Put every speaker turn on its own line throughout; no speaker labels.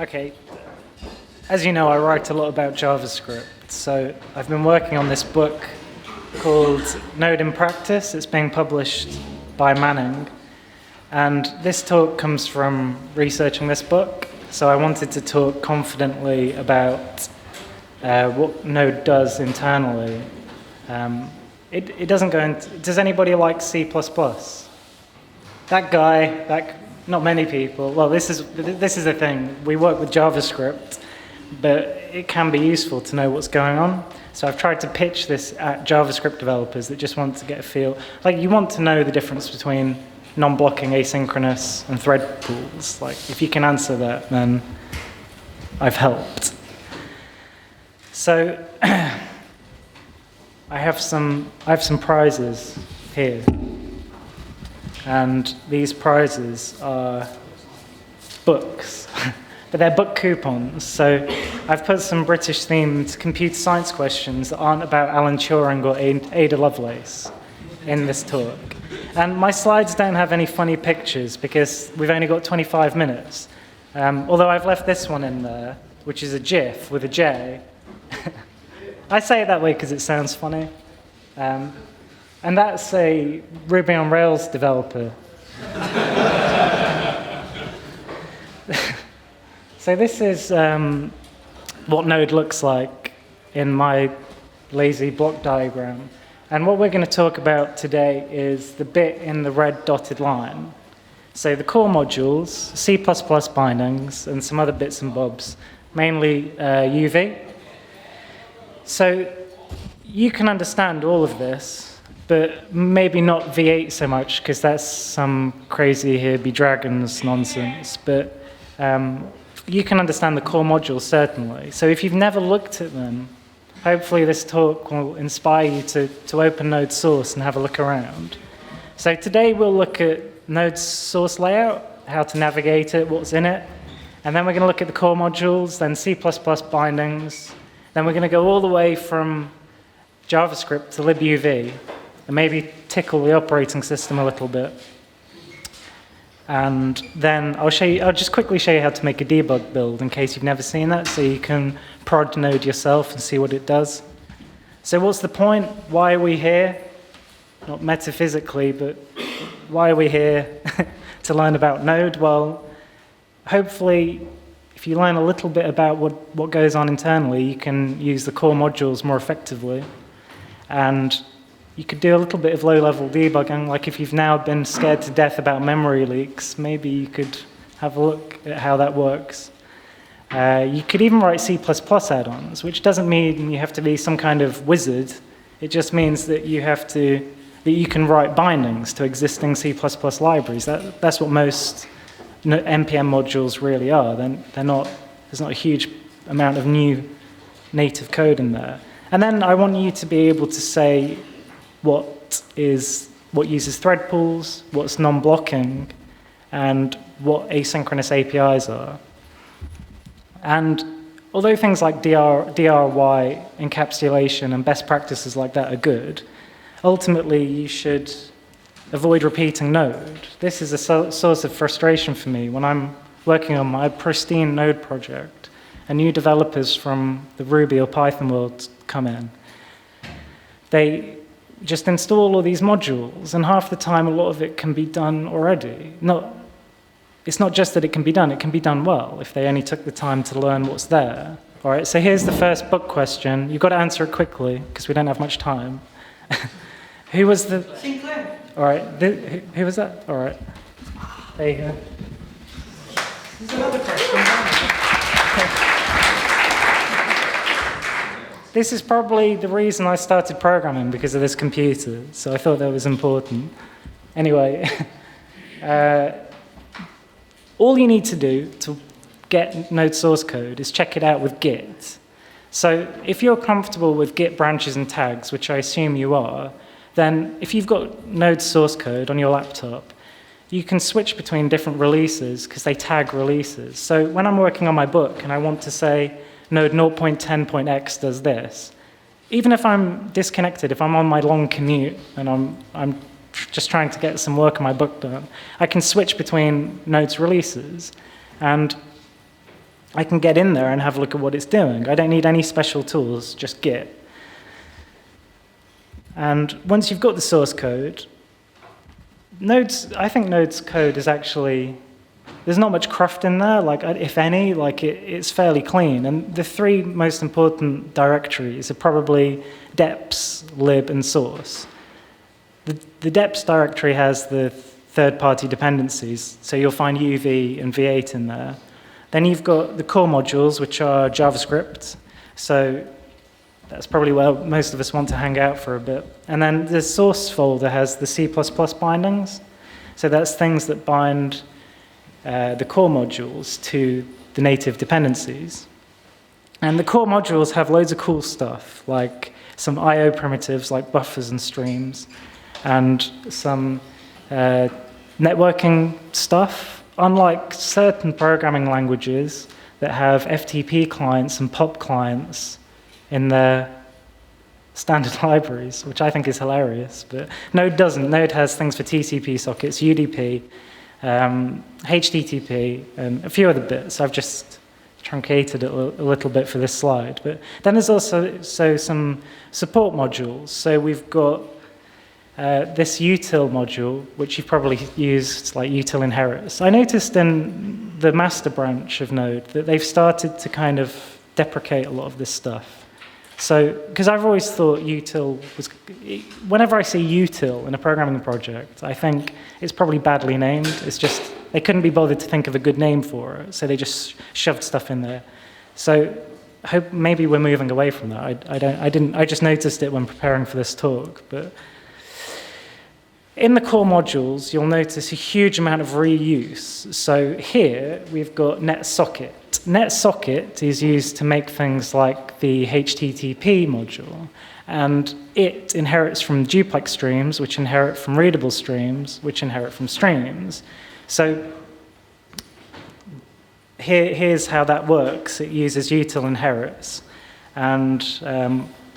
Okay, as you know, I write a lot about JavaScript, so I've been working on this book called Node in Practice. It's being published by Manning, and this talk comes from researching this book, so I wanted to talk confidently about what Node does internally. It doesn't go into... Does anybody like C++? That guy, not many people. Well, this is the thing. We work with JavaScript, but it can be useful to know what's going on. So I've tried to pitch this at JavaScript developers that just want to get a feel. Like, you want to know the difference between non-blocking, asynchronous, and thread pools. Like, if you can answer that, then I've helped. So I have some prizes here. And these prizes are books, but they're book coupons. So I've put some British-themed computer science questions that aren't about Alan Turing or Ada Lovelace in this talk. And my slides don't have any funny pictures because we've only got 25 minutes. Although I've left this one in there, which is a GIF with a J. I say it that way because it sounds funny. And that's a Ruby on Rails developer. So this is what Node looks like in my lazy block diagram. And what we're going to talk about today is the bit in the red dotted line. So the core modules, C++ bindings, and some other bits and bobs, mainly UV. So you can understand all of this, but maybe not V8 so much, because that's some crazy here be dragons nonsense. But you can understand the core modules, certainly. So if you've never looked at them, hopefully this talk will inspire you to open Node source and have a look around. So today we'll look at Node's source layout, how to navigate it, what's in it. And then we're going to look at the core modules, then C++ bindings. Then we're going to go all the way from JavaScript to libuv, and maybe tickle the operating system a little bit. And then I'll just quickly show you how to make a debug build in case you've never seen that, so you can prod Node yourself and see what it does. So what's the point? Why are we here? Not metaphysically, but why are we here to learn about Node? Well, hopefully, if you learn a little bit about what goes on internally, you can use the core modules more effectively. And you could do a little bit of low-level debugging, like if you've now been scared to death about memory leaks, maybe you could have a look at how that works. You could even write C++ add-ons, which doesn't mean you have to be some kind of wizard. It just means that you can write bindings to existing C++ libraries. That's what most NPM modules really are. There's not a huge amount of new native code in there. And then I want you to be able to say what uses thread pools, what's non-blocking, and what asynchronous APIs are. And although things like DRY encapsulation and best practices like that are good, ultimately you should avoid repeating Node. This is a source of frustration for me when I'm working on my pristine Node project and new developers from the Ruby or Python world come in. They just install all these modules, and half the time a lot of it can be done already. It's not just that it can be done well if they only took the time to learn what's there. All right, so here's the first book question. You've got to answer it quickly because we don't have much time. Who was the...
Sinclair.
All right, who was that? All right, there you go.
There's another question.
This is probably the reason I started programming, because of this computer, so I thought that was important. Anyway, all you need to do to get Node source code is check it out with Git. So if you're comfortable with Git branches and tags, which I assume you are, then if you've got Node source code on your laptop, you can switch between different releases because they tag releases. So when I'm working on my book and I want to say Node 0.10.x does this, even if I'm disconnected, if I'm on my long commute and I'm just trying to get some work on my book done, I can switch between Node's releases. And I can get in there and have a look at what it's doing. I don't need any special tools, just Git. And once you've got the source code, I think Node's code is actually, there's not much cruft in there, like if any, like it's fairly clean. And the three most important directories are probably deps, lib, and source. The deps directory has the third-party dependencies, so you'll find UV and V8 in there. Then you've got the core modules, which are JavaScript, so that's probably where most of us want to hang out for a bit. And then the source folder has the C++ bindings, so that's things that bind the core modules to the native dependencies. And the core modules have loads of cool stuff, like some I/O primitives like buffers and streams, and some networking stuff. Unlike certain programming languages that have FTP clients and POP clients in their standard libraries, which I think is hilarious, but Node doesn't. Node has things for TCP sockets, UDP, HTTP, and a few other bits. I've just truncated it a little bit for this slide. But then there's also some support modules. So we've got this util module, which you've probably used, like util inherits. I noticed in the master branch of Node that they've started to kind of deprecate a lot of this stuff. So, because I've always thought util was, whenever I see util in a programming project, I think it's probably badly named. It's just, they couldn't be bothered to think of a good name for it, so they just shoved stuff in there. So, I hope maybe we're moving away from that. I just noticed it when preparing for this talk, but in the core modules, you'll notice a huge amount of reuse. So here, we've got NetSocket. NetSocket is used to make things like the HTTP module, and it inherits from duplex streams, which inherit from readable streams, which inherit from streams. So here's how that works. It uses util inherits, and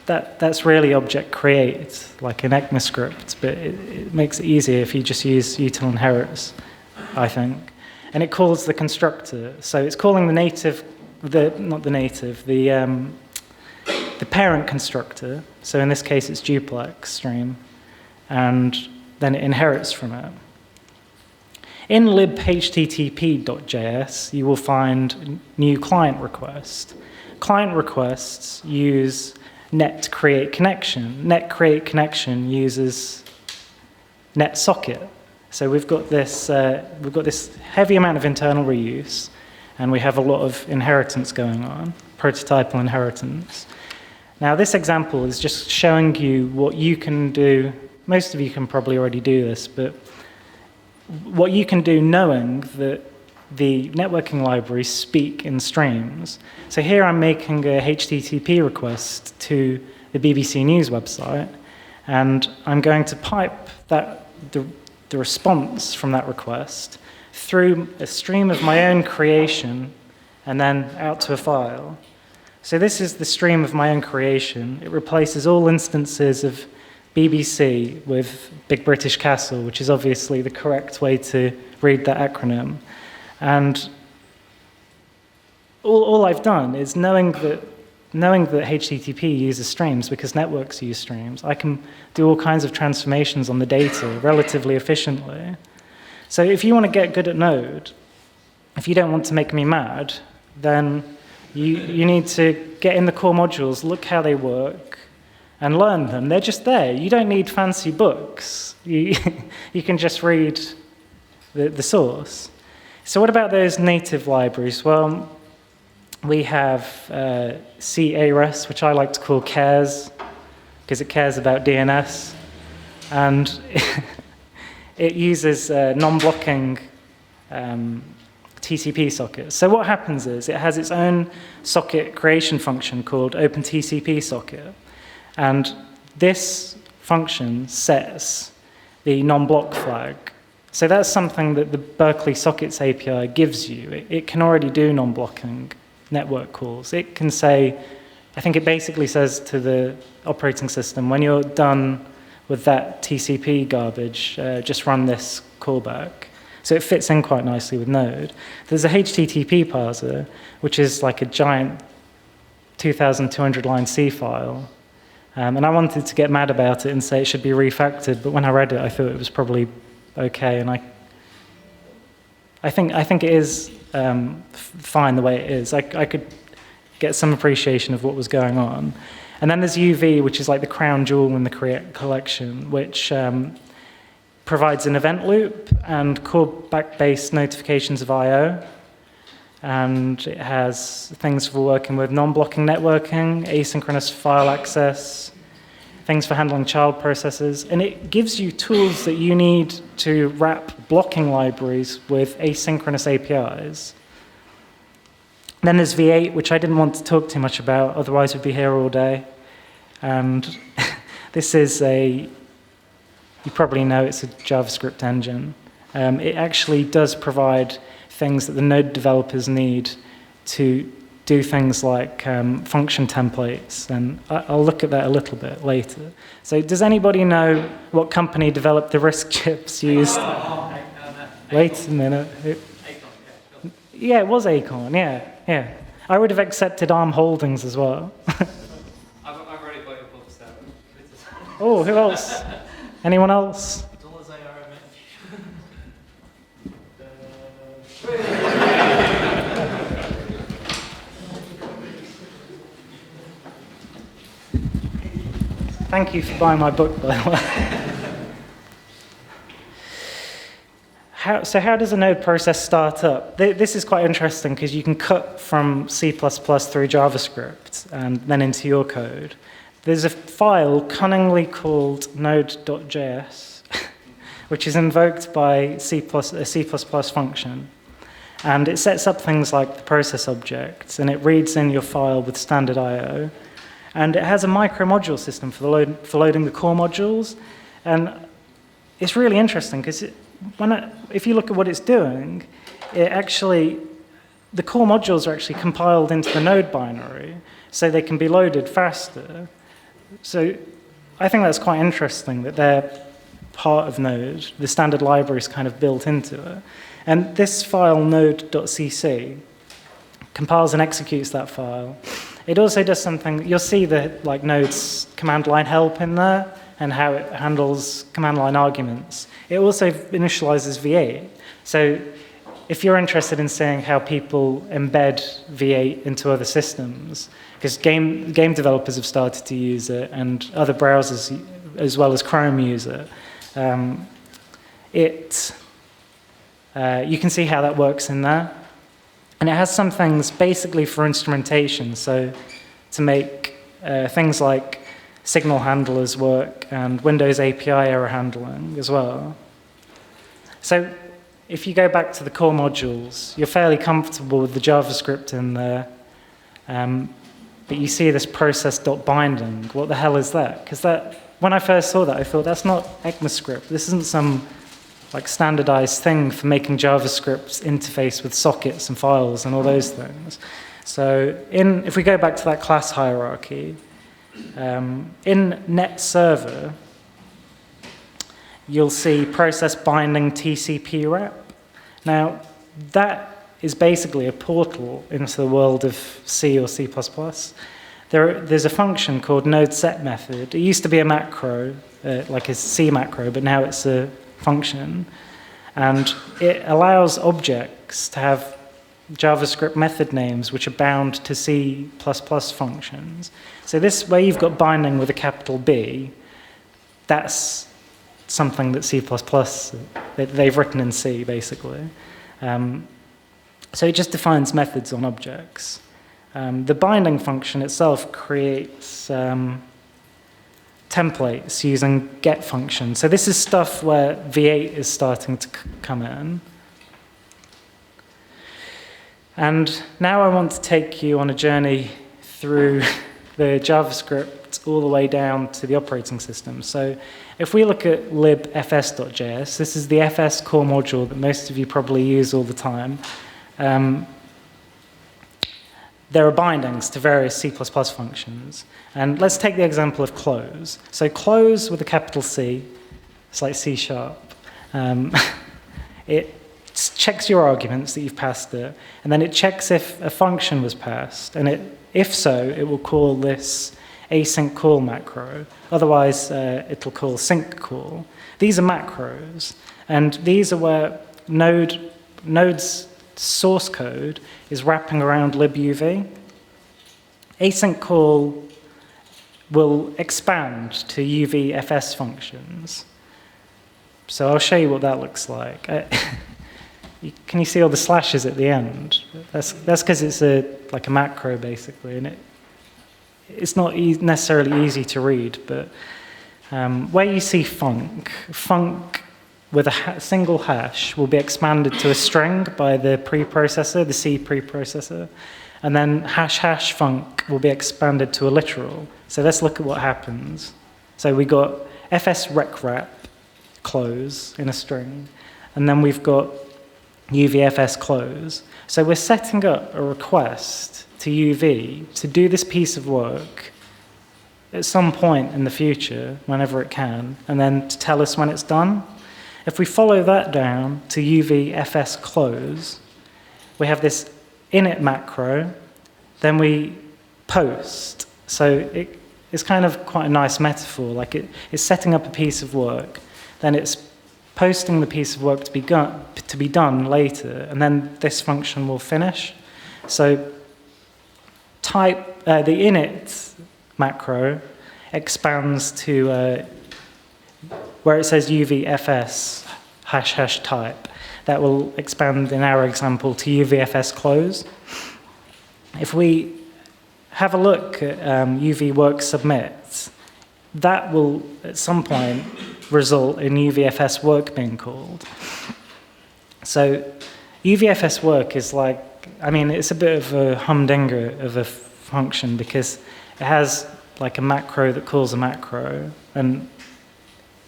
that's really object create, like an ECMAScript, but it makes it easier if you just use util inherits, I think. And it calls the constructor. So it's calling the parent constructor. So in this case, it's duplex stream, and then it inherits from it. In libhttp.js, you will find new client request. Client requests use net create connection. Net create connection uses NetSocket. So we've got this heavy amount of internal reuse, and we have a lot of inheritance going on, prototypal inheritance. Now this example is just showing you what you can do. Most of you can probably already do this, but what you can do knowing that the networking libraries speak in streams. So here I'm making a HTTP request to the BBC News website, and I'm going to pipe the response from that request through a stream of my own creation and then out to a file. So this is the stream of my own creation. It replaces all instances of BBC with Big British Castle, which is obviously the correct way to read that acronym. And all I've done is knowing that HTTP uses streams because networks use streams, I can do all kinds of transformations on the data relatively efficiently. So if you want to get good at Node, if you don't want to make me mad, then you need to get in the core modules, look how they work, and learn them. They're just there. You don't need fancy books. You can just read the source. So what about those native libraries? Well, we have CARES, which I like to call cares, because it cares about DNS. And it uses non-blocking TCP sockets. So what happens is it has its own socket creation function called OpenTCP socket. And this function sets the non-block flag. So that's something that the Berkeley Sockets API gives you. It can already do non-blocking network calls. It can say, I think it basically says to the operating system, when you're done with that TCP garbage, just run this callback. So it fits in quite nicely with Node. There's a HTTP parser, which is like a giant 2,200-line C file. And I wanted to get mad about it and say it should be refactored, but when I read it, I thought it was probably okay. And I think it is fine the way it is. I could get some appreciation of what was going on. And then there's UV, which is like the crown jewel in the collection, which provides an event loop and callback-based notifications of I/O. And it has things for working with non-blocking networking, asynchronous file access, things for handling child processes. And it gives you tools that you need to wrap blocking libraries with asynchronous APIs. Then there's V8, which I didn't want to talk too much about, otherwise we'd be here all day. And this is you probably know it's a JavaScript engine. It actually does provide things that the Node developers need to do things like function templates, and I'll look at that a little bit later. So does anybody know what company developed the RISC chips used? Wait a minute. Yeah, it was Acorn, yeah. I would have accepted ARM Holdings as well.
I've already got your book, so.
Oh, who else? Anyone else? Thank you for buying my book, by the way. So how does a node process start up? This is quite interesting because you can cut from C++ through JavaScript and then into your code. There's a file cunningly called node.js, which is invoked by a C++ function. And it sets up things like the process objects, and it reads in your file with standard I/O. And it has a micro-module system for loading the core modules. And it's really interesting because if you look at what it's doing, the core modules are actually compiled into the node binary, so they can be loaded faster. So I think that's quite interesting that they're part of Node. The standard library is kind of built into it. And this file, node.cc, compiles and executes that file. It also does something, you'll see the Node's command line help in there and how it handles command line arguments. It also initializes V8. So if you're interested in seeing how people embed V8 into other systems, because game developers have started to use it and other browsers as well as Chrome use it, you can see how that works in there. And it has some things basically for instrumentation, so to make things like signal handlers work and Windows API error handling as well. So if you go back to the core modules, you're fairly comfortable with the JavaScript in there, but you see this process.binding. What the hell is that? Because when I first saw that, I thought, that's not ECMAScript. This isn't some standardized thing for making JavaScript interface with sockets and files and all those things. So if we go back to that class hierarchy, in net server, you'll see process binding TCP wrap. Now, that is basically a portal into the world of C or C++. There's a function called node set method. It used to be a macro, like a C macro, but now it's a function. And it allows objects to have JavaScript method names which are bound to C++ functions. So this, where you've got binding with a capital B, that's something that C++, they've written in C, basically. So it just defines methods on objects. The binding function itself creates templates using get functions. So this is stuff where V8 is starting to come in. And now I want to take you on a journey through the JavaScript all the way down to the operating system. So if we look at libfs.js, this is the fs core module that most of you probably use all the time. There are bindings to various C++ functions. And let's take the example of close. So close with a capital C, it's like C#. checks your arguments that you've passed it, and then it checks if a function was passed, and if so, it will call this async call macro. Otherwise, it'll call sync call. These are macros, and these are where Node's source code is wrapping around libuv. Async call will expand to UVFS functions. So I'll show you what that looks like. Can you see all the slashes at the end? That's because it's like a macro, basically, and it's not necessarily easy to read, but where you see func with a single hash will be expanded to a string by the preprocessor, the C preprocessor, and then hash func will be expanded to a literal. So let's look at what happens. So we got fs rec wrap close in a string, and then we've got UVFS close. So we're setting up a request to UV to do this piece of work at some point in the future, whenever it can, and then to tell us when it's done. If we follow that down to UVFS close, we have this init macro, then we post. So it's kind of quite a nice metaphor, like it's setting up a piece of work, then it's posting the piece of work to be done later, and then this function will finish. So the init macro expands to where it says UVFS hash type. That will expand in our example to UVFS close. If we have a look at UV work submit, that will at some point result in UVFS work being called. So UVFS work is like, it's a bit of a humdinger of a function because it has like a macro that calls a macro, and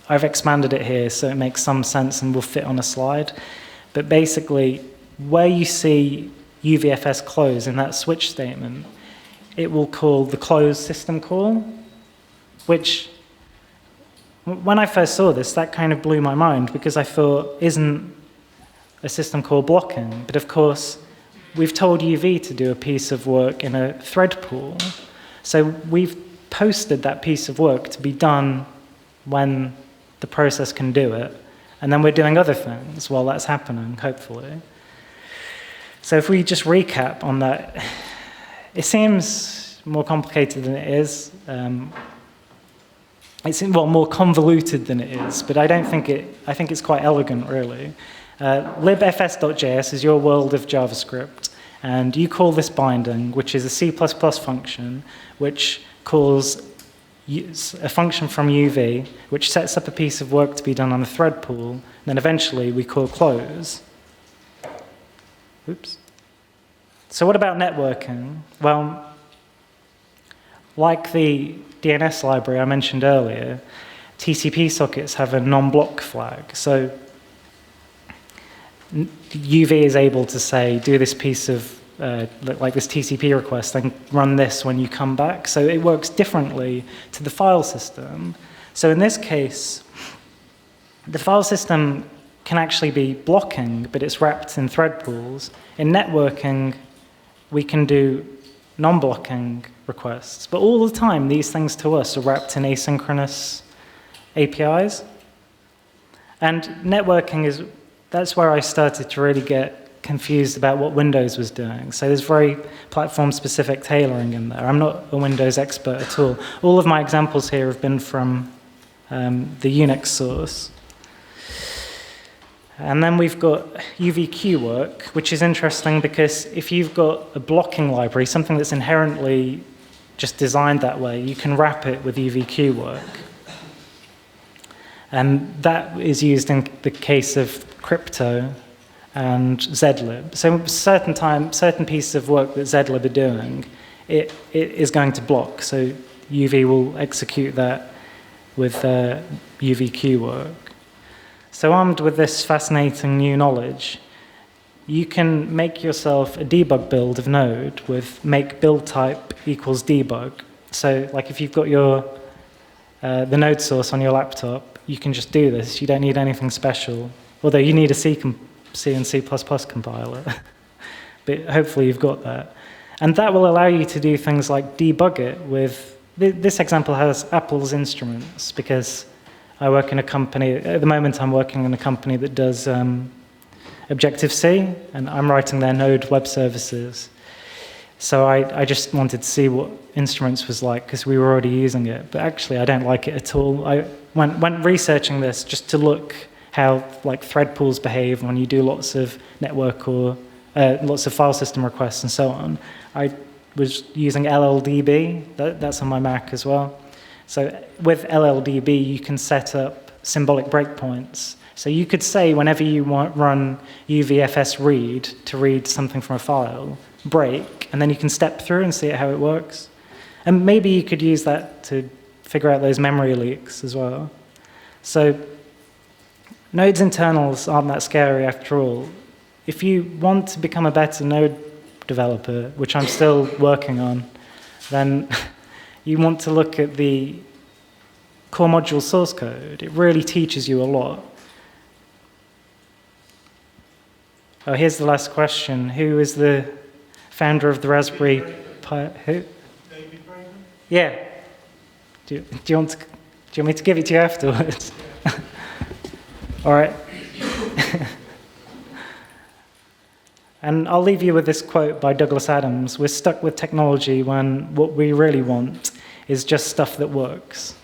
I've expanded it here so it makes some sense and will fit on a slide. But basically, where you see UVFS close in that switch statement, it will call the close system call, which when I first saw this, that kind of blew my mind because I thought, isn't a system call blocking? But of course, we've told UV to do a piece of work in a thread pool. So we've posted that piece of work to be done when the process can do it. And then we're doing other things while that's happening, hopefully. So if we just recap on that, it seems more complicated than it is. It's more convoluted than it is, but I think it's quite elegant, really. libfs.js is your world of JavaScript, and you call this binding, which is a C++ function, which calls a function from UV, which sets up a piece of work to be done on a thread pool, and then eventually we call close. Oops. So what about networking? Well, like the DNS library I mentioned earlier, TCP sockets have a non-block flag. So UV is able to say, do this piece of, like this TCP request, then run this when you come back. So it works differently to the file system. So in this case, the file system can actually be blocking, but it's wrapped in thread pools. In networking, we can do non-blocking requests. But all the time, these things to us are wrapped in asynchronous APIs. And networking that's where I started to really get confused about what Windows was doing. So there's very platform-specific tailoring in there. I'm not a Windows expert at all. All of my examples here have been from the Unix source. And then we've got UVQ work, which is interesting because if you've got a blocking library, something that's inherently just designed that way, you can wrap it with UVQ work. And that is used in the case of crypto and zlib. So certain pieces of work that zlib are doing, it is going to block. So UV will execute that with UVQ work. So armed with this fascinating new knowledge, you can make yourself a debug build of Node with make build type equals debug. So like if you've got the Node source on your laptop, you can just do this. You don't need anything special. Although you need a C C and C++ compiler. But hopefully you've got that. And that will allow you to do things like debug it with, this example has Apple's instruments, because I work in a company, at the moment I'm working in a company that does Objective-C, and I'm writing their Node web services. So I just wanted to see what instruments was like, because we were already using it. But actually, I don't like it at all. I went researching this just to look how like thread pools behave when you do lots of network or lots of file system requests and so on. I was using LLDB. That's on my Mac as well. So with LLDB, you can set up symbolic breakpoints. So you could say whenever you run UVFS read to read something from a file, break, and then you can step through and see how it works. And maybe you could use that to figure out those memory leaks as well. So Node's internals aren't that scary after all. If you want to become a better Node developer, which I'm still working on, then you want to look at the core module source code. It really teaches you a lot. Oh, here's the last question. Who is the founder of the Raspberry Pi? Who?
David Braden?
Yeah. Do you want me to give it to you afterwards? All right. And I'll leave you with this quote by Douglas Adams. We're stuck with technology when what we really want is just stuff that works.